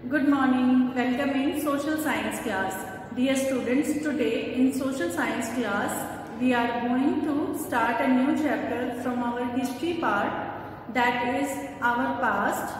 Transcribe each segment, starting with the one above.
Good morning. Welcome in social science class. Dear students, today in social science class we are going to start a new chapter from our history part, that is our past.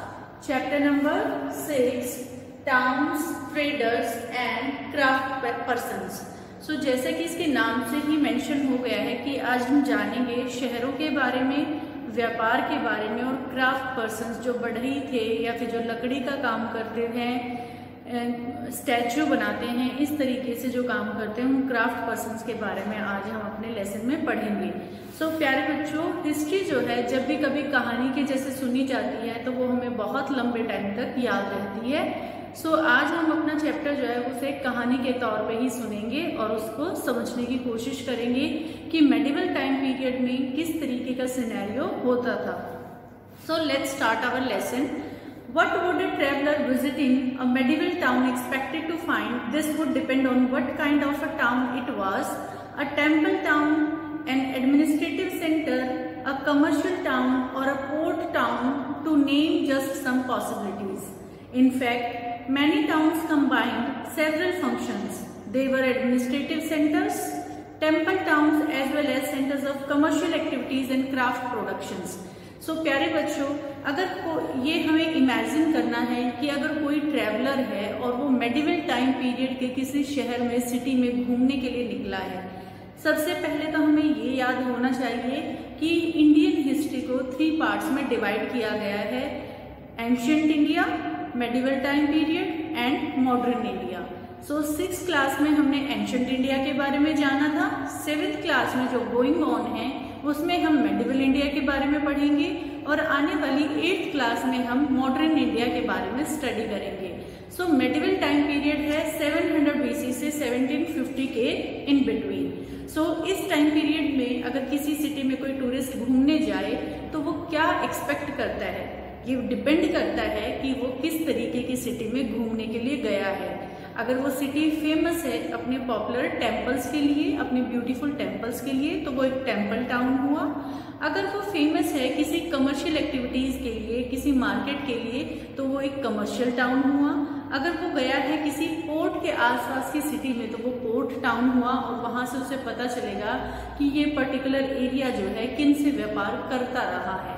Chapter number 6, towns, traders and craft persons. So जैसे कि इसके नाम से ही mention हो गया है कि आज हम जानेंगे शहरों के बारे में, व्यापार के बारे में और क्राफ्ट पर्सन्स जो बढ़ई थे या फिर जो लकड़ी का काम करते हैं, स्टैचू बनाते हैं, इस तरीके से जो काम करते हैं उन क्राफ्ट पर्सन्स के बारे में आज हम अपने लेसन में पढ़ेंगे। सो प्यारे बच्चों, हिस्ट्री जो है जब भी कभी कहानी के जैसे सुनी जाती है तो वो हमें बहुत लंबे टाइम तक याद रहती है। सो आज हम अपना चैप्टर जो है उसे कहानी के तौर पे ही सुनेंगे और उसको समझने की कोशिश करेंगे कि मेडिवल टाइम पीरियड में किस तरीके का सिनेरियो होता था। So let's start our lesson. What would a traveler visiting a medieval town expected to find? This would depend on what kind of a town it was: a temple town, an administrative center, a commercial town, or a port town, to name just some possibilities. In fact, many towns combined several functions. They were administrative centers, temple towns, as well as centers of commercial activities and craft productions. So प्यारे बच्चों, अगर ये हमें imagine करना है कि अगर कोई ट्रैवलर है और वो मेडिवल टाइम पीरियड के किसी शहर में, सिटी में घूमने के लिए निकला है, सबसे पहले तो हमें ये याद होना चाहिए कि इंडियन हिस्ट्री को 3 पार्ट्स में डिवाइड किया गया है: ancient India, medieval time period and modern India. So 6th class में हमने एंशिएंट इंडिया के बारे में जाना था। 7th क्लास में जो गोइंग ऑन है उसमें हम मेडिवल इंडिया के बारे में पढ़ेंगे और आने वाली 8th क्लास में हम मॉडर्न इंडिया के बारे में स्टडी करेंगे। सो मेडिवल टाइम पीरियड है 700 BC से 1750 के इन बिटवीन। सो इस टाइम पीरियड में अगर किसी सिटी में कोई टूरिस्ट घूमने जाए तो वो क्या एक्सपेक्ट करता है, ये डिपेंड करता है कि वो किस तरीके की सिटी में घूमने के लिए गया है। अगर वो सिटी फेमस है अपने पॉपुलर टेम्पल्स के लिए, अपने ब्यूटीफुल टेम्पल्स के लिए, तो वो एक टेम्पल टाउन हुआ। अगर वो फेमस है किसी कमर्शियल एक्टिविटीज के लिए, किसी मार्केट के लिए, तो वो एक कमर्शियल टाउन हुआ। अगर वो गया है किसी पोर्ट के आसपास की सिटी में तो वो पोर्ट टाउन हुआ और वहां से उसे पता चलेगा कि ये पर्टिकुलर एरिया जो है किन से व्यापार करता रहा है,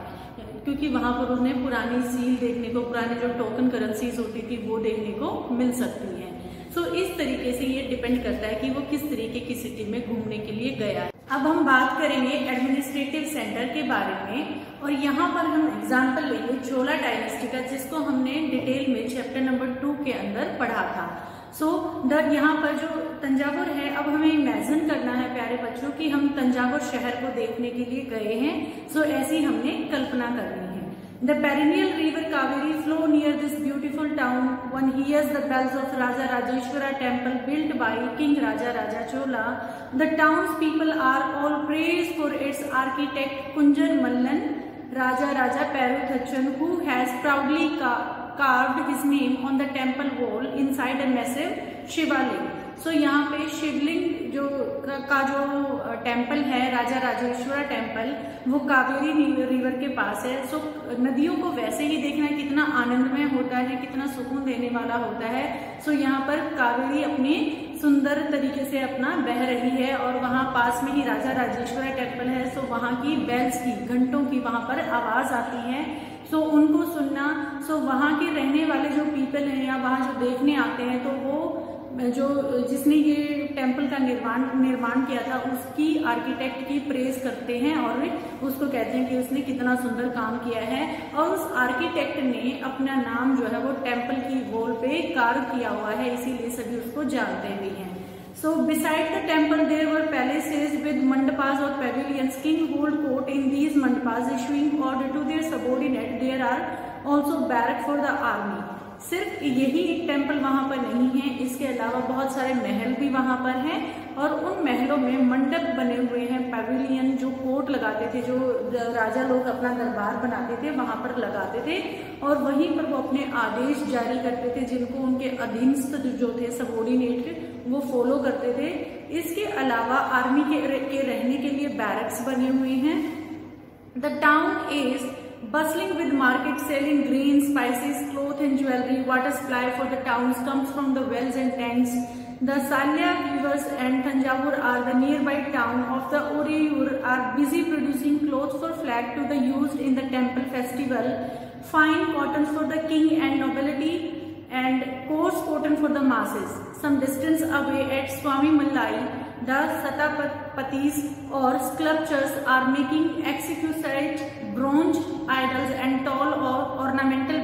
क्योंकि वहां पर उन्हें पुरानी सील देखने को, पुराने जो टोकन करेंसीज होती थी वो देखने को मिल सकती हैं। सो इस तरीके से ये डिपेंड करता है कि वो किस तरीके की सिटी में घूमने के लिए गया है। अब हम बात करेंगे एडमिनिस्ट्रेटिव सेंटर के बारे में और यहाँ पर हम एग्जाम्पल लेंगे चोला डायनेस्टी का, जिसको हमने डिटेल में चैप्टर नंबर 2 के अंदर पढ़ा था। सो यहाँ पर जो तंजावुर है, अब हमें इमेजिन करना है प्यारे बच्चों कि हम तंजावुर शहर को देखने के लिए गए हैं। सो ऐसी हमने कल्पना करनी है। The perennial river Kaveri flow near this beautiful town. One hears the bells of Raja Rajeshwara temple built by King Raja Raja Chola. The town's people are all praised for its architect Kunjar Mallan, Raja Raja Peruthachan, who has proudly carved his name on the temple wall inside a massive शिवालिंग। सो यहाँ पे शिवलिंग जो temple है, राजा Rajeshwara temple, वो Kaveri river के पास है। सो नदियों को वैसे ही देखना कितना आनंदमय होता है, कितना सुकून देने वाला होता है। सो यहाँ पर कावेरी अपनी सुंदर तरीके से अपना बह रही है और वहाँ पास में ही राजा राजेश्वरा टेम्पल है। सो वहाँ की बेल्स की, घंटों की वहाँ पर आवाज आती है। सो उनको सुनना, सो वहाँ के रहने वाले जो पीपल हैं या वहाँ जो देखने आते हैं, तो वो जो जिसने ये टेम्पल का निर्माण किया था उसकी आर्किटेक्ट की प्रेज करते हैं और उसको कहते हैं कि उसने कितना सुंदर काम किया है। और उस आर्किटेक्ट ने अपना नाम जो है वो टेम्पल की वॉल पे कार्व किया हुआ है, इसीलिए सभी उसको जानते भी हैं। So beside the temple there were palaces with mandapas or pavilions. King hold court in these mandapas, issuing order to their subordinate. There are also barrack for the army. सिर्फ यही एक टेम्पल वहां पर नहीं है, इसके अलावा बहुत सारे महल भी वहां पर हैं और उन महलों में मंडप बने हुए हैं, पैविलियन, जो कोर्ट लगाते थे, जो राजा लोग अपना दरबार बनाते थे वहां पर लगाते थे और वहीं पर वो अपने आदेश जारी करते थे, जिनको उनके अधीनस्थ जो थे, सबॉर्डिनेट, वो फॉलो करते थे। इसके अलावा आर्मी के रहने के लिए बैरक्स बने हुए हैं। The town is bustling with market selling grain, spices, cloth and jewelry. Water supply for the towns comes from the wells and tanks. The Salya weavers and Tanjavur are the nearby town of the Oriyur are busy producing clothes for flag to the used in the temple festival, fine cottons for the king and nobility, and coarse cotton for the masses. Some distance away at Swami Mallai, the Satapatis or sculptures are making exquisite bronze idols and tall or ornamental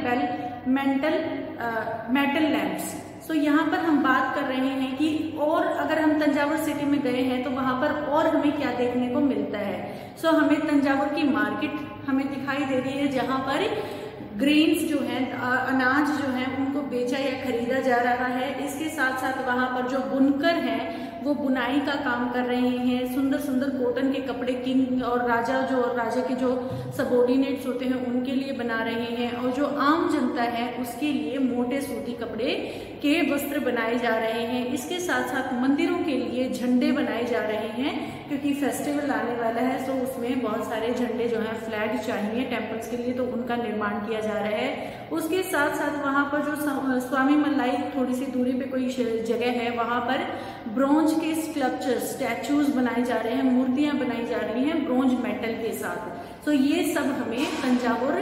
metal lamps. तो यहाँ पर हम बात कर रहे हैं कि और अगर हम तंजावुर सिटी में गए हैं तो वहां पर और हमें क्या देखने को मिलता है। सो हमें तंजावुर की मार्केट हमें दिखाई दे रही है जहां पर ग्रेन्स जो हैं, अनाज जो है उनको बेचा या खरीदा जा रहा है। इसके साथ साथ वहां पर जो बुनकर हैं वो बुनाई का काम कर रहे हैं। सुंदर सुंदर कॉटन के कपड़े किंग और राजा के जो सबॉर्डिनेट्स होते हैं उनके लिए बना रहे हैं, और जो आम जनता है उसके लिए मोटे सूती कपड़े के वस्त्र बनाए जा रहे हैं। इसके साथ साथ मंदिरों के लिए झंडे बनाए जा रहे हैं क्योंकि फेस्टिवल आने वाला है, तो उसमें बहुत सारे झंडे जो है फ्लैग चाहिए टेम्पल्स के लिए, तो उनका निर्माण किया जा रहा है। उसके साथ साथ वहां पर जो स्वामी मल्लाई थोड़ी सी दूरी पे कोई जगह है, वहां पर ब्रोंज के स्कल्पचर्स, स्टैचूज बनाए जा रहे हैं, मूर्तियां बनाई जा रही हैं ब्रोंज मेटल के साथ। तो ये सब हमें तंजावुर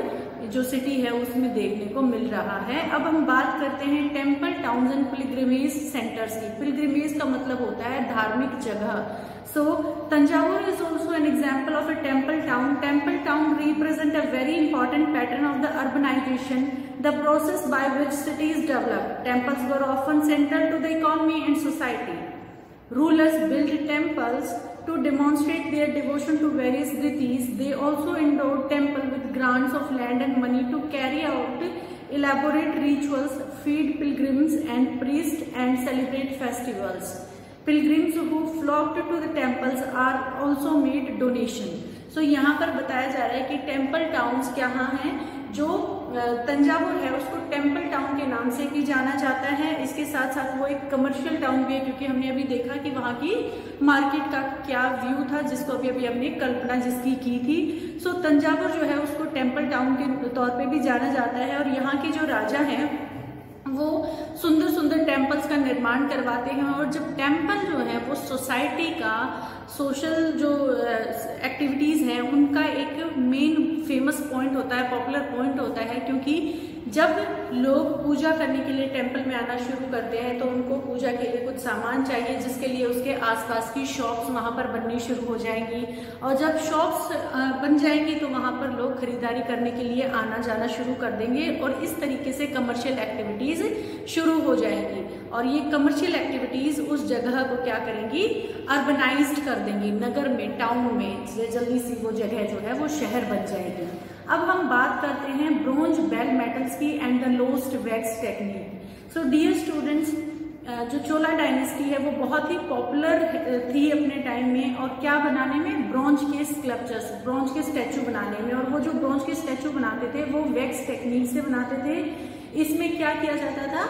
जो सिटी है उसमें देखने को मिल रहा है। अब हम बात करते हैं temple towns and pilgrimage centres की। पिलग्रिमेज का मतलब होता है धार्मिक जगह। So Tanjavur is also an example of a temple town. Temple town represent a very important pattern of the urbanization, the process by which cities develop. Temples were often central to the economy and society. Rulers built temples to demonstrate their devotion to various deities. They also endowed temple with grants of land and money to carry out elaborate rituals, feed pilgrims and priests, and celebrate festivals. Pilgrims who flocked to the temples are also made donation. So यहाँ पर बताया जा रहा है कि temple towns क्या हैं। जो तंजावुर है उसको टेम्पल टाउन के नाम से भी जाना जाता है। इसके साथ साथ वो एक कमर्शियल टाउन भी है क्योंकि हमने अभी देखा कि वहाँ की मार्केट का क्या व्यू था, जिसको अभी हमने कल्पना जिसकी की थी। सो तंजावुर जो है उसको टेम्पल टाउन के तौर पे भी जाना जाता है, और यहाँ के जो राजा हैं वो सुंदर सुंदर टेम्पल्स का निर्माण करवाते हैं। और जब टेम्पल जो है वो सोसाइटी का सोशल जो एक्टिविटीज हैं उनका एक मेन फेमस पॉइंट होता है, पॉपुलर पॉइंट होता है, क्योंकि जब लोग पूजा करने के लिए टेम्पल में आना शुरू करते हैं तो उनको पूजा के लिए कुछ सामान चाहिए, जिसके लिए उसके आसपास की शॉप्स वहां पर बननी शुरू हो जाएंगी। और जब शॉप्स बन जाएंगी तो वहां पर लोग खरीदारी करने के लिए आना जाना शुरू कर देंगे, और इस तरीके से कमर्शियल एक्टिविटीज शुरू हो जाएंगी। और ये कमर्शियल एक्टिविटीज उस जगह को क्या करेंगी, अर्बनाइज्ड कर देंगी, नगर में, टाउन में जल्दी सी वो जगह जो है वो शहर बन जाएगी। अब हम बात करते हैं ब्रोंज बेल मेटल्स की and the lost wax technique. So dear students, जो चोला डायनेस्टी है वो बहुत ही पॉपुलर थी अपने टाइम में, और क्या बनाने में, ब्रोंज के स्कल्पचर्स, ब्रोंज के स्टैचू बनाने में। और वो जो ब्रोंज के स्टैचू बनाते थे वो वैक्स टेक्निक से बनाते थे। इसमें क्या किया जाता था,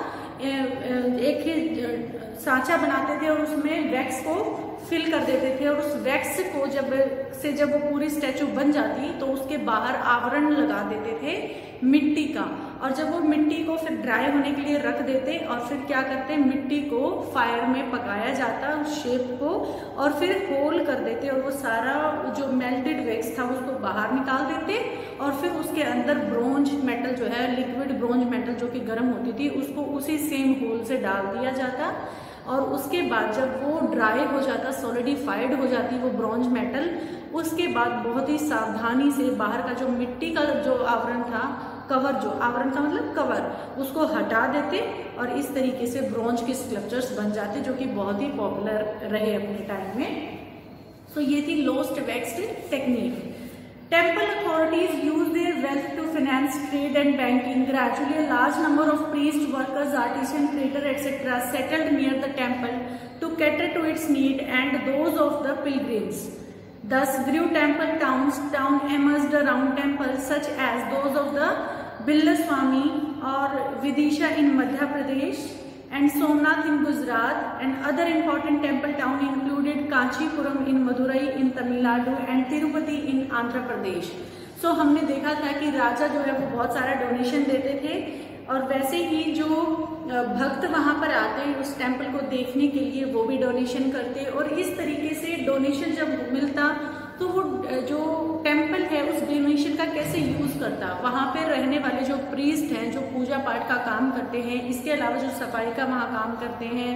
एक सांचा बनाते थे और उसमें वैक्स को फिल कर देते थे, और उस वैक्स को जब वो पूरी स्टैचू बन जाती तो उसके बाहर आवरण लगा देते थे मिट्टी का। और जब वो मिट्टी को फिर ड्राई होने के लिए रख देते, और फिर क्या करते, मिट्टी को फायर में पकाया जाता उस शेप को, और फिर होल कर देते, और वो सारा जो मेल्टेड वैक्स था उसको बाहर निकाल देते, और फिर उसके अंदर ब्रोंज मेटल जो है, लिक्विड ब्रोंज मेटल जो कि गर्म होती थी, उसको उसी सेम होल से डाल दिया जाता। और उसके बाद जब वो ड्राई हो जाता, सॉलिडिफाइड हो जाती वो ब्रोंज मेटल, उसके बाद बहुत ही सावधानी से बाहर का जो मिट्टी का जो आवरण था, कवर, जो आवरण का मतलब कवर, उसको हटा देते, और इस तरीके से ब्रोंज के स्कल्पचर्स बन जाते जो कि बहुत ही पॉपुलर रहे अपने टाइम में। सो ये थी lost vaxxed technique. Temple authorities use their wealth to finance trade and banking. Gradually, a large number of priests, workers, artisans, traders, etc. settled near the temple to cater to its need and those of the pilgrims. Thus grew temple towns. Town emerged around temples such as those of the Bilaswami or Vidisha in Madhya Pradesh, and Somnath in Gujarat, and other important temple town included Kanchipuram in Madurai in Tamil Nadu and Tirupati in Andhra Pradesh. सो हमने देखा था कि राजा जो है वो बहुत सारा donation देते थे और वैसे ही जो भक्त वहां पर आते हैं उस टेम्पल को देखने के लिए वो भी डोनेशन करते, और इस तरीके से डोनेशन जब मिलता तो वो जो टेम्पल है उस डोनेशन का कैसे यूज करता, वहां पे रहने वाले जो प्रीस्ट हैं जो पूजा पाठ का काम करते हैं, इसके अलावा जो सफाई का वहां काम करते हैं,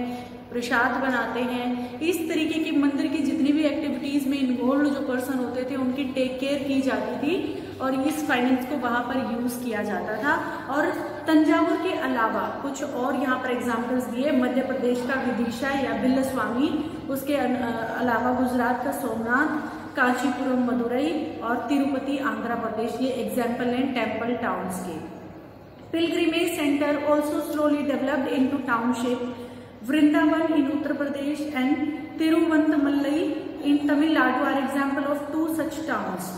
प्रसाद बनाते हैं, इस तरीके की मंदिर की जितनी भी एक्टिविटीज में इन्वॉल्व जो पर्सन होते थे उनकी टेक केयर की जाती थी और इस फाइनेंस को वहां पर यूज किया जाता था। और तंजावुर के अलावा कुछ और यहाँ पर एग्जाम्पल्स दिए, मध्य प्रदेश का विदिशा या बिल्लस्वामी, उसके अलावा गुजरात का सोमनाथ, कांचीपुरम मदुरई और तिरुपति आंध्र प्रदेश, ये एग्जाम्पल हैं टेम्पल टाउन्स के। Pilgrimage centre also slowly developed into township, Vrindavan in Uttar Pradesh and Tiruvannamalai in Tamil Nadu are example of 2 such towns.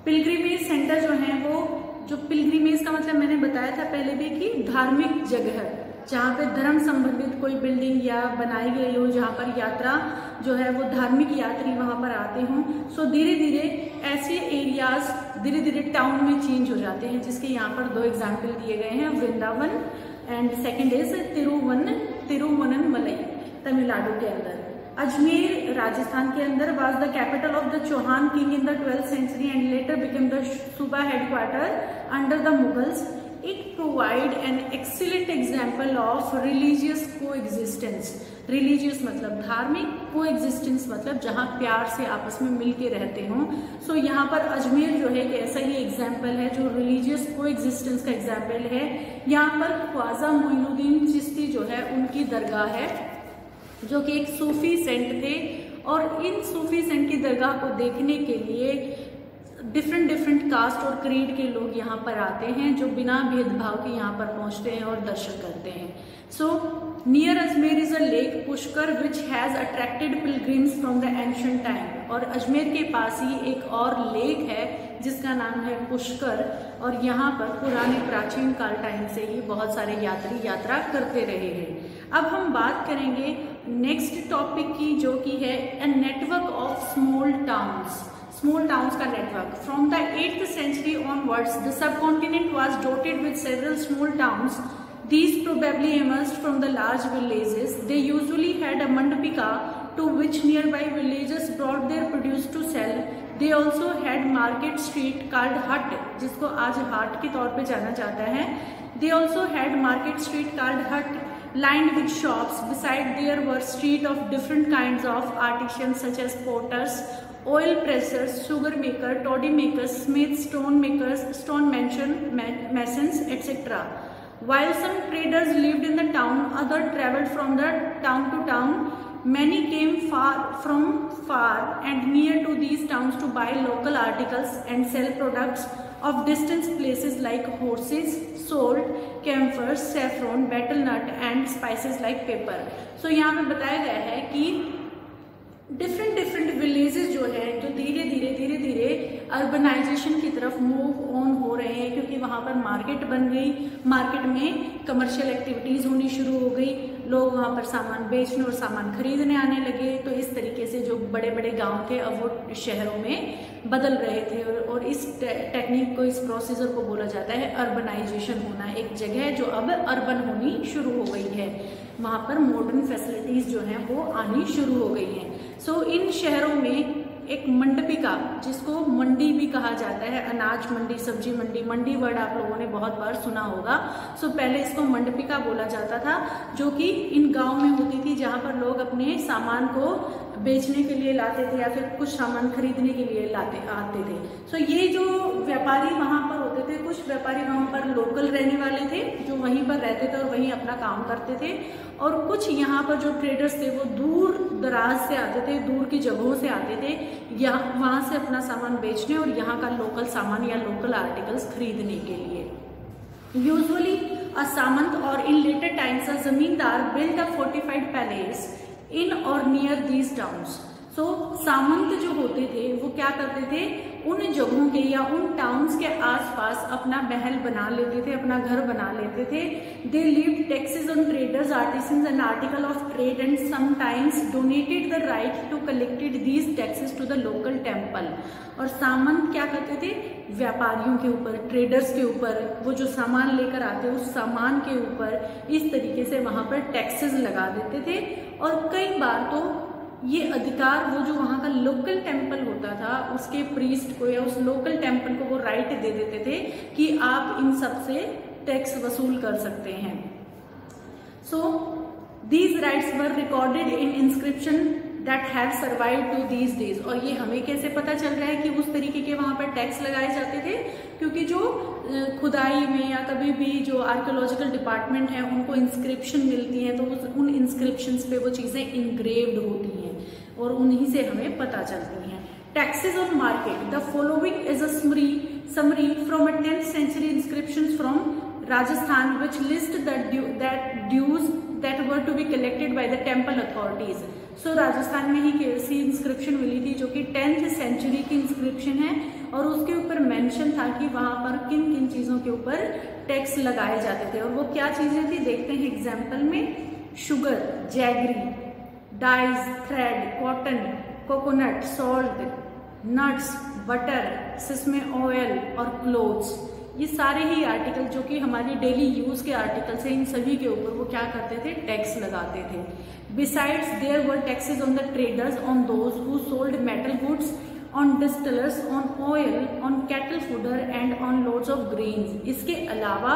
Pilgrimage centre जो है वो, जो पिलग्रिमेज का मतलब मैंने बताया था पहले भी कि धार्मिक जगह जहाँ पे धर्म संबंधित कोई बिल्डिंग या बनाई गई हो, जहाँ पर यात्रा जो है वो धार्मिक यात्री वहां पर आते हों। सो धीरे धीरे ऐसे एरियाज धीरे धीरे टाउन में चेंज हो जाते हैं, जिसके यहाँ पर 2 एग्जाम्पल दिए गए हैं, Vrindavan and second is Tiruvannamalai Tamil Nadu के अंदर। अजमेर राजस्थान के अंदर was the capital of the Chauhan king in the 12th century and later became the सूबा headquarter under the Mughals. It provide an excellent example of religious coexistence. Religious मतलब धार्मिक, कोएग्जिस्टेंस मतलब जहाँ प्यार से आपस में मिल के रहते हों। सो यहाँ पर अजमेर जो है कि ऐसा ही एग्जाम्पल है जो रिलीजियस कोएग्जिस्टेंस का एग्जाम्पल है। यहाँ पर ख्वाजा मोइनुद्दीन चिश्ती जो है उनकी दरगाह है, जो कि एक सूफी सेंट थे, और इन सूफी सेंट की दरगाह को देखने के लिए डिफरेंट कास्ट और क्रीड के लोग यहाँ पर आते हैं, जो बिना भेदभाव के यहाँ पर पहुँचते हैं और दर्शन करते हैं। So near Ajmer is a lake Pushkar which has attracted pilgrims from the ancient time. और अजमेर के पास ही एक और लेक है जिसका नाम है पुष्कर, और यहाँ पर पुराने प्राचीन काल टाइम से ही बहुत सारे यात्री यात्रा करते रहे हैं। अब हम बात करेंगे नेक्स्ट टॉपिक की, जो कि है a network of small towns. Small towns का network. From the 8th century onwards, the subcontinent was dotted with several small towns. These probably emerged from the large villages. They usually had a mandapika to which nearby villagers brought their produce to sell. They also had market street called hut, जिसको आज हाट के तौर पे जाना जाता है। They also had market street called hut, lined with shops. Beside there were street of different kinds of artisans such as potters, oil pressers, sugar maker, toddy makers, smiths, stone makers, stone masons, etc. While some traders lived in the town, others travelled from the town to town. Many came from far and near to these towns to buy local articles and sell products of distant places like horses, salt, camphor, saffron, betel nut and spices like pepper. So यहाँ पे बताया गया है कि different villages जो है जो धीरे धीरे अर्बनाइजेशन की तरफ मूव ऑन हो रहे हैं, क्योंकि वहां पर मार्केट बन गई, मार्केट में कमर्शियल एक्टिविटीज होनी शुरू हो गई, लोग वहां पर सामान बेचने और सामान खरीदने आने लगे। तो इस तरीके से जो बड़े बड़े गांव थे अब वो शहरों में बदल रहे थे, और इस टेक्निक को, इस प्रोसीजर को बोला जाता है अर्बनाइजेशन होना। एक जगह जो अब अर्बन होनी शुरू हो गई है, वहां पर मॉडर्न फैसिलिटीज जो हैं वो आनी शुरू हो गई हैं। सो इन शहरों में एक मंडपिका, जिसको मंडी भी कहा जाता है, अनाज मंडी, सब्जी मंडी, मंडी वर्ड आप लोगों ने बहुत बार सुना होगा। सो पहले इसको मंडपिका बोला जाता था, जो कि इन गांव में होती थी जहां पर लोग अपने सामान को बेचने के लिए लाते थे या फिर कुछ सामान खरीदने के लिए आते थे। सो ये जो व्यापारी वहां पर होते थे, कुछ व्यापारी वहां पर लोकल रहने वाले थे जो वहीं पर रहते थे और वहीं अपना काम करते थे, और कुछ यहाँ पर जो ट्रेडर्स थे वो दूर दराज से आते थे, दूर की जगहों से आते थे वहां से अपना सामान बेचने और यहाँ का लोकल सामान या लोकल आर्टिकल्स खरीदने के लिए। यूजुअली अ सामंत और इन लेटर टाइम्स अ जमींदार बिल्ड अ फोर्टिफाइड पैलेस इन और नियर दीज टाउन्स। सो सामंत जो होते थे वो क्या करते थे, उन जगहों के या उन टाउन्स के आसपास अपना महल बना लेते थे, अपना घर बना लेते थे। They levied taxes on traders artisans an article of trade and sometimes donated the right to collected these taxes to the local temple. और सामंत क्या करते थे, व्यापारियों के ऊपर, ट्रेडर्स के ऊपर, वो जो सामान लेकर आते उस सामान के ऊपर इस तरीके से वहां पर टैक्सेस लगा देते थे। और कई बार तो ये अधिकार वो जो वहां का लोकल टेम्पल होता था उसके प्रीस्ट को या उस लोकल टेम्पल को वो राइट दे देते थे कि आप इन सब से टैक्स वसूल कर सकते हैं। So these rights were recorded in inscription that have survived to these days. और ये हमें कैसे पता चल रहा है कि उस तरीके के वहां पर टैक्स लगाए जाते थे, क्योंकि जो खुदाई में या कभी भी जो आर्कियोलॉजिकल डिपार्टमेंट है उनको इंस्क्रिप्शन मिलती हैं, तो उन इंस्क्रिप्शंस पे वो चीजें इंग्रेव्ड होती हैं और उन्हीं से हमें पता चलती हैं। Taxes on market, the following is a summary from a 10th century inscriptions from Rajasthan which list that dues that were to be collected by the temple authorities. So Rajasthan में ही कैसी इंस्क्रिप्शन मिली थी जो कि 10th सेंचुरी की inscription है और उसके ऊपर मेंशन था कि वहां पर किन किन चीजों के ऊपर टैक्स लगाए जाते थे और वो क्या चीजें थी, देखते हैं एग्जाम्पल में। Sugar, jaggery, dyes, thread, cotton, coconut, salt, nuts, butter, sesame oil और क्लोथ्स, ये सारे ही आर्टिकल जो कि हमारी डेली यूज के आर्टिकल्स हैं, इन सभी के ऊपर वो क्या करते थे, टैक्स लगाते थे। Besides there were taxes on the traders, on those who sold metal goods, on distillers, on oil, on cattle fodder and on loads of grains. इसके अलावा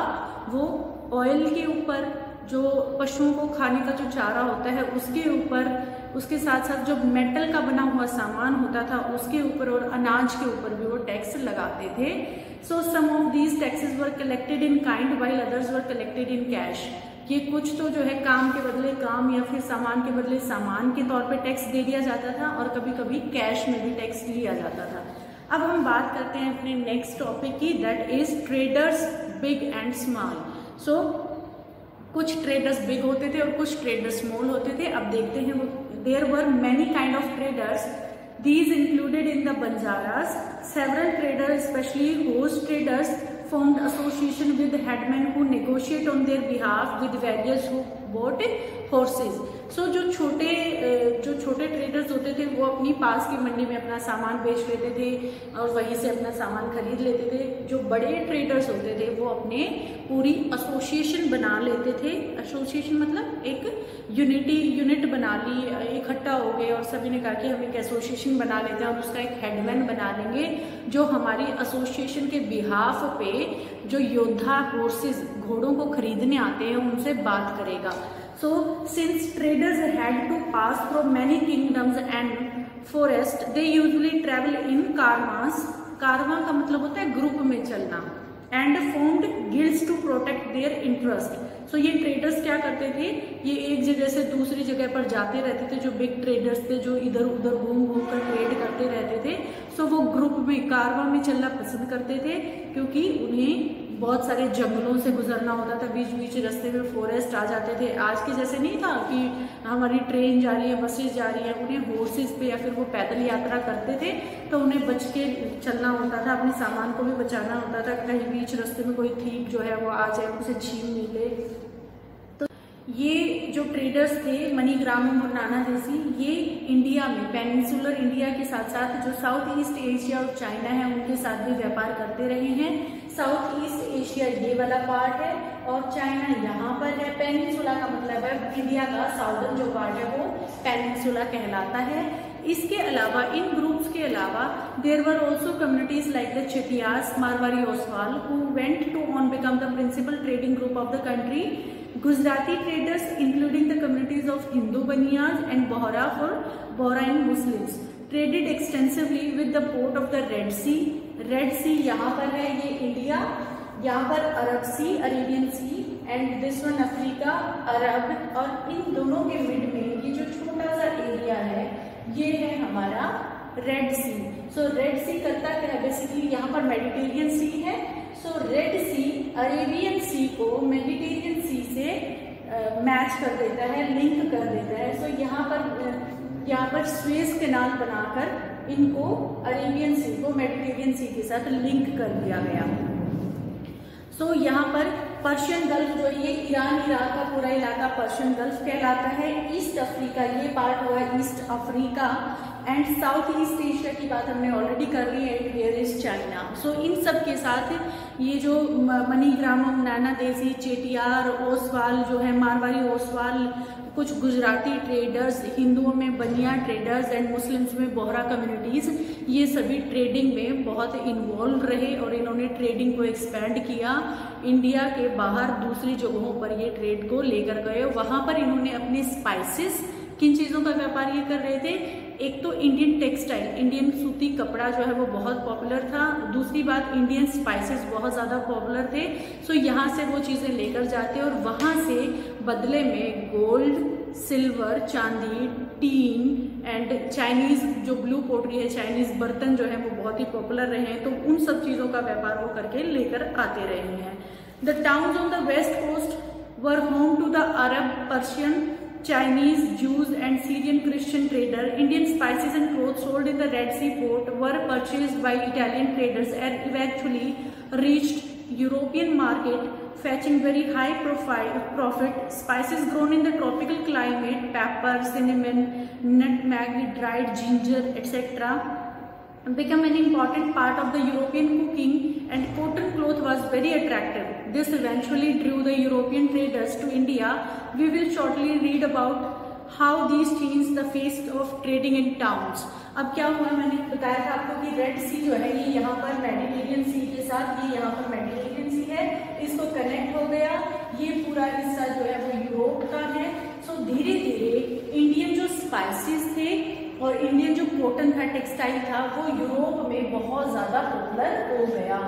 वो ऑयल के ऊपर, जो पशुओं को खाने का जो चारा होता है उसके ऊपर, उसके साथ साथ जो मेटल का बना हुआ सामान होता था उसके ऊपर और अनाज के ऊपर भी वो टैक्स लगाते थे। So some of these taxes were collected in kind while others were collected in cash. ये कुछ तो जो है काम के बदले काम या फिर सामान के बदले सामान के तौर पे टैक्स दे दिया जाता था और कभी कभी कैश में भी टैक्स लिया जाता था। अब हम बात करते हैं अपने नेक्स्ट टॉपिक की, that is traders big and small. So कुछ ट्रेडर्स बिग होते थे और कुछ ट्रेडर्स स्मॉल होते थे। अब देखते हैं वो there were many kind of traders, these included in the Banjaras. Several traders specially horse traders formed association with headmen who negotiate on their behalf with various who bought horses. So जो छोटे traders होते थे वो अपनी पास की मंडी में अपना सामान बेच लेते थे और वहीं से अपना सामान खरीद लेते थे। जो बड़े ट्रेडर्स होते थे वो अपने पूरी एसोसिएशन बना लेते थे। एसोसिएशन मतलब एक यूनिट बना ली, इकट्ठा हो गए और सभी ने कहा कि हम एक एसोसिएशन बना लेते हैं और उसका एक हेडमैन बना लेंगे जो हमारी एसोसिएशन के बिहाफ पे जो योद्धा हॉर्सेस, घोड़ों को खरीदने आते हैं उनसे बात करेगा। So since traders had to pass through many kingdoms and forests, they usually travel in caravans. कारवां का मतलब होता है ग्रुप में चलना। And formed guilds to protect their interest. So ये ट्रेडर्स क्या करते थे, ये एक जगह से दूसरी जगह पर जाते रहते थे। जो बिग ट्रेडर्स थे जो इधर उधर घूम घूम कर ट्रेड करते रहते थे, सो वो ग्रुप में कारवां में चलना पसंद करते थे क्योंकि उन्हें बहुत सारे जंगलों से गुजरना होता था, बीच बीच रास्ते में फॉरेस्ट आ जाते थे। आज के जैसे नहीं था कि हमारी ट्रेन जा रही है, बसेस जा रही है, उन्हें हॉर्सेस पे या फिर वो पैदल यात्रा करते थे तो उन्हें बच के चलना होता था, अपने सामान को भी बचाना होता था, कहीं बीच रास्ते में कोई थीप जो है वो आ जाए उसे छीन नहीं ले। तो ये जो ट्रेडर्स थे मनीग्राम और नाना देसी, ये इंडिया में पेनिनसुलर इंडिया के साथ साथ जो साउथ ईस्ट एशिया और चाइना है उनके साथ भी व्यापार करते रहे हैं। साउथ ईस्ट एशिया ये वाला पार्ट है और चाइना यहाँ पर है। पेनिनसुला का मतलब है इंडिया का साउदर्न जो पार्ट है वो पेनिनसुला कहलाता है। इसके अलावा इन ग्रुप्स के अलावा there were also communities like the Chettiars, Marwari, Oswal who went to on become the principal trading group of the country. Gujarati traders including the communities of Hindu Baniyas and Bohra for Bohrain Muslims traded extensively with the port of the Red Sea. Red Sea यहाँ पर है, ये India, यहाँ पर Arab sea, Arabian sea and this one Africa, Arab, और इन दोनों के मिड में ये जो छोटा सा एरिया है ये है हमारा रेड सी। सो रेड सी करता क्या है, बेसिकली यहाँ पर मेडिटेरियन सी है। सो रेड सी अरेबियन सी को मेडिटेरियन सी से मैच कर देता है, लिंक कर देता है। सो यहाँ पर स्वेज कैनाल बनाकर इनको अरेबियन सी को मेडिटेरियन सी के साथ लिंक कर दिया गया। सो यहाँ पर पर्शियन गल्फ जो ये ईरान इराक का पूरा इलाका पर्शियन गल्फ कहलाता है। ईस्ट अफ्रीका ये पार्ट हुआ east Africa, and south east Asia की बात हमने ऑलरेडी कर ली है, हियर इज चाइना। सो इन सब के साथ ये जो मणिग्रामम, नैना देसी, चेटियार, ओसवाल जो है, मारवाड़ी ओसवाल, कुछ गुजराती ट्रेडर्स, हिंदुओं में बनिया ट्रेडर्स एंड मुस्लिम्स में बोहरा कम्युनिटीज, ये सभी ट्रेडिंग में बहुत इन्वॉल्व रहे और इन्होंने ट्रेडिंग को एक्सपेंड किया। इंडिया के बाहर दूसरी जगहों पर ये ट्रेड को लेकर गए। वहां पर इन्होंने अपने स्पाइसेस, किन चीजों का व्यापार ये कर रहे थे, एक तो इंडियन टेक्सटाइल, इंडियन सूती कपड़ा जो है वो बहुत पॉपुलर था। दूसरी बात, इंडियन स्पाइसेस बहुत ज़्यादा पॉपुलर थे। सो यहाँ से वो चीज़ें लेकर जाते और वहाँ से बदले में गोल्ड, सिल्वर, चांदी, टीन एंड चाइनीज जो ब्लू पोटरी है, चाइनीज बर्तन जो है वो बहुत ही पॉपुलर रहे हैं। तो उन सब चीज़ों का व्यापार वो करके लेकर आते रहे हैं। The towns on the west coast were home to the Arab, Persian, Chinese, Jews and Syrian Christian trader. Indian spices and clothes sold in the Red Sea port were purchased by Italian traders and eventually reached European market, fetching very high profit. Spices grown in the tropical climate, pepper, cinnamon, nutmeg, dried ginger, etc. become an important part of the European cooking, and cotton cloth was very attractive. This eventually drew the European traders to India. We will shortly read about how these changed the face of trading in towns. अब क्या हुआ, मैंने बताया था आपको कि red सी जो है ये यहाँ पर मेडिटेरियन सी के साथ, ये यहाँ पर मेडिटेरियन सी है, इसको कनेक्ट हो गया। ये पूरा हिस्सा जो है वो यूरोप का है। सो धीरे धीरे इंडियन जो स्पाइसेस थे और इंडियन जो कॉटन था, टेक्सटाइल था, वो यूरोप में बहुत ज्यादा पॉपुलर हो गया।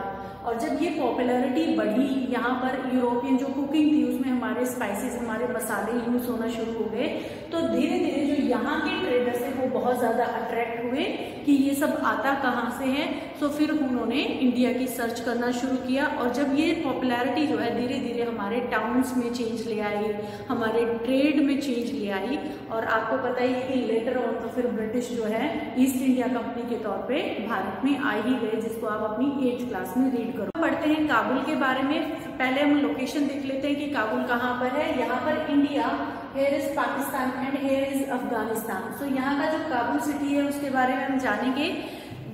और जब ये पॉपुलैरिटी बढ़ी, यहाँ पर यूरोपियन जो कुकिंग थी उसमें हमारे स्पाइसेस, हमारे मसाले यूज होना शुरू हो गए, तो धीरे धीरे जो यहाँ के ट्रेडर्स हैं वो बहुत ज्यादा अट्रैक्ट हुए कि ये सब आता कहाँ से है। तो फिर उन्होंने इंडिया की सर्च करना शुरू किया। और जब ये पॉपुलैरिटी जो है धीरे धीरे हमारे टाउन्स में चेंज ले आई, हमारे ट्रेड में चेंज ले आई। और आपको पता ही है कि लेटर ऑन तो फिर ब्रिटिश जो है ईस्ट इंडिया कंपनी के तौर पे भारत में आ ही गए, जिसको आप अपनी 8th क्लास में रीड करो। पढ़ते हैं काबुल के बारे में। पहले हम लोकेशन देख लेते हैं कि काबुल कहाँ पर है। यहाँ पर India, here is Pakistan and here is Afghanistan. So यहाँ का जो काबुल सिटी है उसके बारे में हम जानेंगे।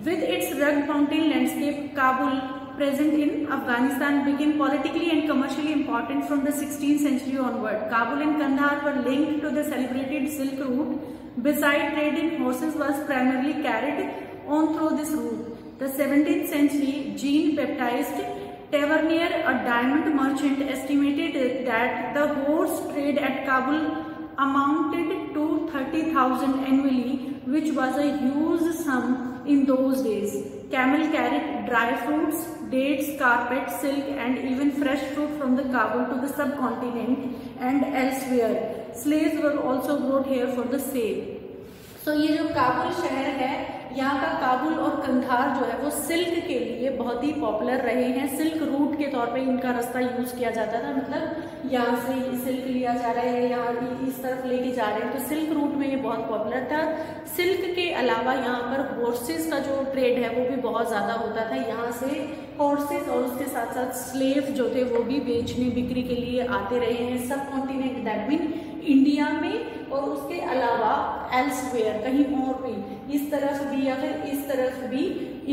With its rugged mountain landscape, Kabul present in Afghanistan became politically and commercially important from the 16th century onward. Kabul and Kandahar were linked to the celebrated Silk Route. Besides, trade in horses was primarily carried on through this route. The 17th century Jean-Baptiste Tavernier, a diamond merchant, estimated that the horse trade at Kabul amounted to 30,000 annually, which was a huge sum in those days. Camel carried dry fruits, dates, carpet, silk and even fresh fruit from the Kabul to the subcontinent and elsewhere. Slaves were also brought here for the sale. So ये जो काबुल शहर है, यहाँ का काबुल और कंधार जो है वो सिल्क के लिए बहुत ही पॉपुलर रहे हैं। सिल्क रूट के तौर पे इनका रास्ता यूज किया जाता था, मतलब यहाँ से सिल्क लिया जा रहा है, यहाँ इस तरफ लेके जा रहे हैं, तो सिल्क रूट में ये बहुत पॉपुलर था। सिल्क के अलावा यहाँ पर हॉर्सेस का जो ट्रेड है वो भी बहुत ज्यादा होता था। यहाँ से हॉर्सेस और उसके साथ साथ स्लेव जो थे वो भी बेचने बिक्री के लिए आते रहे हैं। सब कॉन्टिनेंट, दैट मीन इंडिया में और उसके अलावा एल्सवेयर, कहीं और भी, इस तरफ भी या फिर इस तरफ भी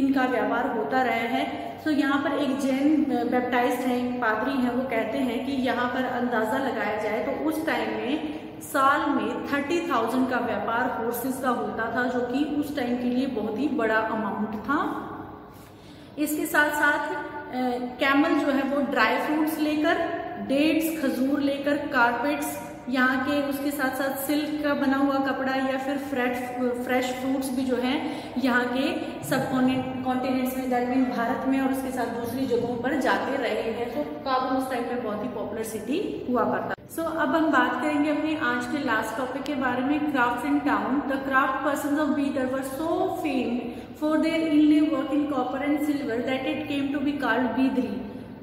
इनका व्यापार होता रहा है। तो यहाँ पर एक जैन बैप्टाइस्ट हैं, एक पादरी हैं, वो कहते हैं कि यहाँ पर अंदाजा लगाया जाए तो उस टाइम में साल में 30,000 का व्यापार हॉर्सेस का होता था, जो कि उस टाइम के लिए बहुत ही बड़ा अमाउंट था। इसके साथ साथ कैमल जो है वो ड्राई फ्रूट्स लेकर, डेट्स, खजूर लेकर, कारपेट्स यहाँ के, उसके साथ साथ सिल्क का बना हुआ कपड़ा या फिर फ्रेश फ्रूट्स भी जो हैं यहाँ के सब कॉन्टिनेंट्स में, दैट मीन भारत में और उसके साथ दूसरी जगहों पर जाते रहे हैं। तो काबुल उस टाइम पे बहुत ही पॉपुलर सिटी हुआ करता। सो अब हम बात करेंगे अपने आज के लास्ट टॉपिक के बारे में, craft in town. The craft persons of Bidar were so famed for their inlay work in copper and silver that it came to be called Bidri.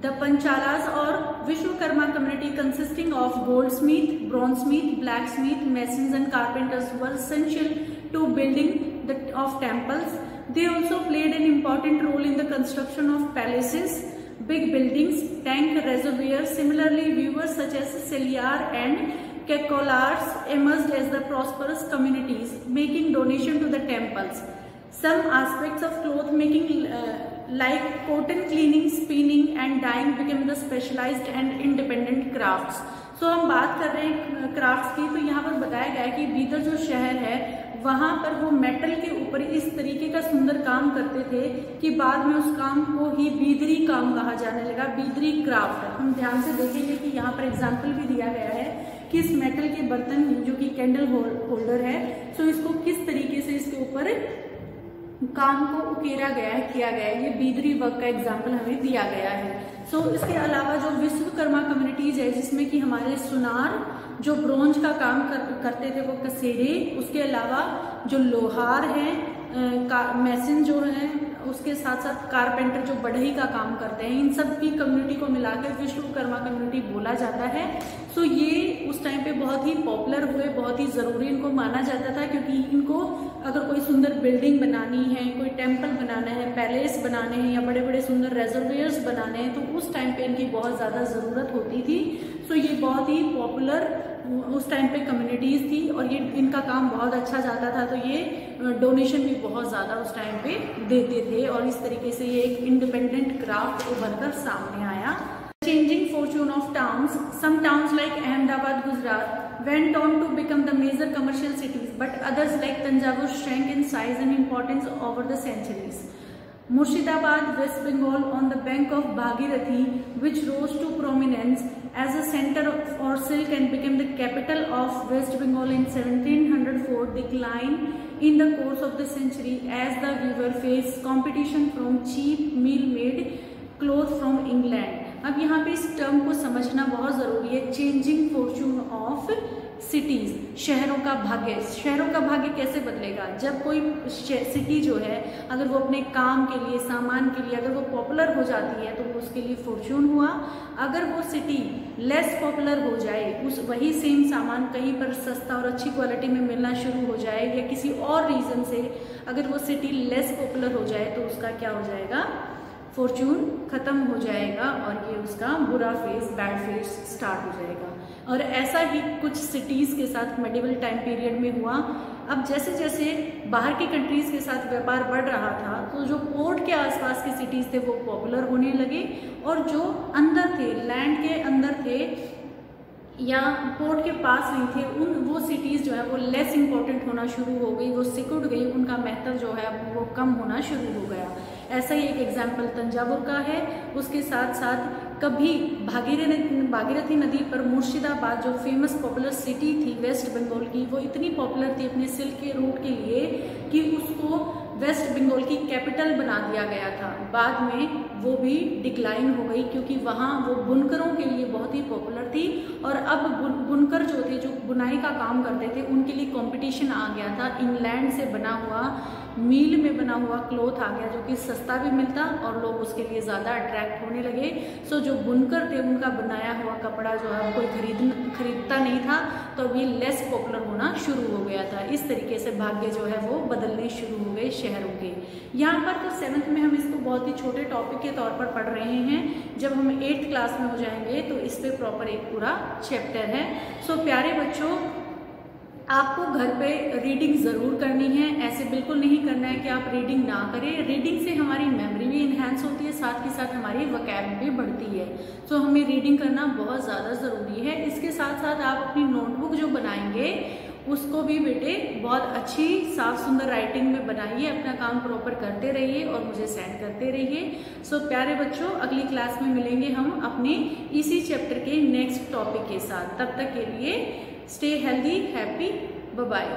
The Panchalas or Vishwakarma community consisting of goldsmith, bronzesmith, blacksmith, masons and carpenters were essential to building of temples. They also played an important role in the construction of palaces. big buildings, tank reservoirs. Similarly, weavers such as Selyar and Kekolars emerged as the prosperous communities, making donation to the temples. Some aspects of cloth making like cotton cleaning, spinning and dyeing became the specialized and independent crafts. So हम बात कर रहे हैं crafts की, तो यहाँ पर बताया गया है कि बीदर जो शहर है वहाँ पर वो मेटल के ऊपर इस तरीके का सुंदर काम करते थे कि बाद में उस काम को ही बीदरी काम कहा जाने लगा, बीदरी क्राफ्ट। हम ध्यान से देखेंगे कि यहाँ पर एग्जाम्पल भी दिया गया है कि इस मेटल के बर्तन जो कि कैंडल होल्डर है, सो इसको किस तरीके से इसके ऊपर काम को उकेरा गया है, किया गया है, ये बीदरी वर्क का एग्जाम्पल हमें दिया गया है। सो इसके अलावा जो विश्वकर्मा कम्युनिटीज है जिसमें कि हमारे सुनार जो ब्रोंज का काम करते थे वो कसेरे, उसके अलावा जो लोहार हैं, मैसन जो है, उसके साथ साथ कारपेंटर जो बढ़ई का काम करते हैं, इन सब की कम्युनिटी को मिलाकर विश्वकर्मा कम्युनिटी बोला जाता है। सो ये उस टाइम पे बहुत ही पॉपुलर हुए, बहुत ही जरूरी इनको माना जाता था, क्योंकि इनको अगर कोई सुंदर बिल्डिंग बनानी है, कोई टेम्पल बनाना है, पैलेस बनाने हैं या बड़े बड़े सुंदर रेजर्वेयर्स बनाने हैं, तो उस टाइम पे इनकी बहुत ज्यादा जरूरत होती थी। सो ये बहुत ही पॉपुलर उस टाइम पे कम्युनिटीज थी और ये इनका काम बहुत अच्छा जाता था, तो ये डोनेशन भी बहुत ज्यादा उस टाइम पे देते थे और इस तरीके से ये एक इंडिपेंडेंट क्राफ्ट उभर कर सामने आया। Changing fortune of towns, some towns like Ahmedabad, Gujarat went on to become the major commercial cities, but others like Tanjavur shrank in size and importance over the centuries. Murshidabad, West Bengal, on the bank of Bhagirathi, which rose to prominence as a center for silk and became the capital of West Bengal in 1704, declined in the course of the century as the weaver faced competition from cheap mill-made cloth from England. अब यहाँ पे इस term को समझना बहुत जरूरी है, changing Fortune of cities, शहरों का भाग्य। शहरों का भाग्य कैसे बदलेगा? जब कोई सिटी जो है अगर वो अपने काम के लिए, सामान के लिए अगर वो पॉपुलर हो जाती है तो वो उसके लिए फॉर्चून हुआ। अगर वो सिटी लेस पॉपुलर हो जाए, उस वही सेम सामान कहीं पर सस्ता और अच्छी क्वालिटी में मिलना शुरू हो जाए या किसी और रीजन से अगर वो सिटी लेस पॉपुलर हो जाए तो उसका क्या हो जाएगा? फॉर्चून खत्म हो जाएगा और ये उसका बुरा फेज, बैड फेज स्टार्ट हो जाएगा। और ऐसा ही कुछ सिटीज के साथ मेडिवल टाइम पीरियड में हुआ। अब जैसे जैसे बाहर की कंट्रीज के साथ व्यापार बढ़ रहा था तो जो पोर्ट के आसपास के सिटीज थे वो पॉपुलर होने लगे और जो अंदर थे, लैंड के अंदर थे या पोर्ट के पास नहीं थे, वो सिटीज जो है वो लेस इंपॉर्टेंट होना शुरू हो गई, वो सिकुड़ गई, उनका महत्व जो है वो कम होना शुरू हो गया। ऐसा ही एक एग्जाम्पल तंजावुर का है। उसके साथ साथ कभी भागीरथी नदी पर मुर्शिदाबाद जो फेमस पॉपुलर सिटी थी वेस्ट बंगाल की, वो इतनी पॉपुलर थी अपने सिल्क के रूट के लिए कि उसको वेस्ट बंगाल की कैपिटल बना दिया गया था। बाद में वो भी डिक्लाइन हो गई क्योंकि वहाँ वो बुनकरों के लिए बहुत ही पॉपुलर थी और अब बुनकर जो थे, जो बुनाई का काम करते थे, उनके लिए कंपटीशन आ गया था। इंग्लैंड से बना हुआ, मील में बना हुआ क्लॉथ आ गया जो कि सस्ता भी मिलता और लोग उसके लिए ज़्यादा अट्रैक्ट होने लगे। सो जो बुनकर थे उनका बनाया हुआ कपड़ा जो है कोई खरीदता नहीं था, तो अभी लेस पॉपुलर होना शुरू हो गया था। इस तरीके से भाग्य जो है वो बदलने शुरू हो गए शहरों के। यहाँ पर तो 7th में हम इसको बहुत ही छोटे टॉपिक के तौर पर पढ़ रहे हैं। जब हम 8th क्लास में हो जाएंगे तो इस पे प्रॉपर एक पूरा चैप्टर है। सो प्यारे बच्चों, आपको घर पे रीडिंग ज़रूर करनी है। ऐसे बिल्कुल नहीं करना है कि आप रीडिंग ना करें। रीडिंग से हमारी मेमोरी भी इन्हेंस होती है, साथ ही साथ हमारी वोकैब भी बढ़ती है। तो हमें रीडिंग करना बहुत ज़्यादा ज़रूरी है। इसके साथ साथ आप अपनी नोटबुक जो बनाएंगे उसको भी बेटे बहुत अच्छी साफ सुंदर राइटिंग में बनाइए, अपना काम प्रॉपर करते रहिए और मुझे सेंड करते रहिए। सो प्यारे बच्चों, अगली क्लास में मिलेंगे हम अपने इसी चैप्टर के नेक्स्ट टॉपिक के साथ। तब तक के लिए stay healthy, happy, bye bye.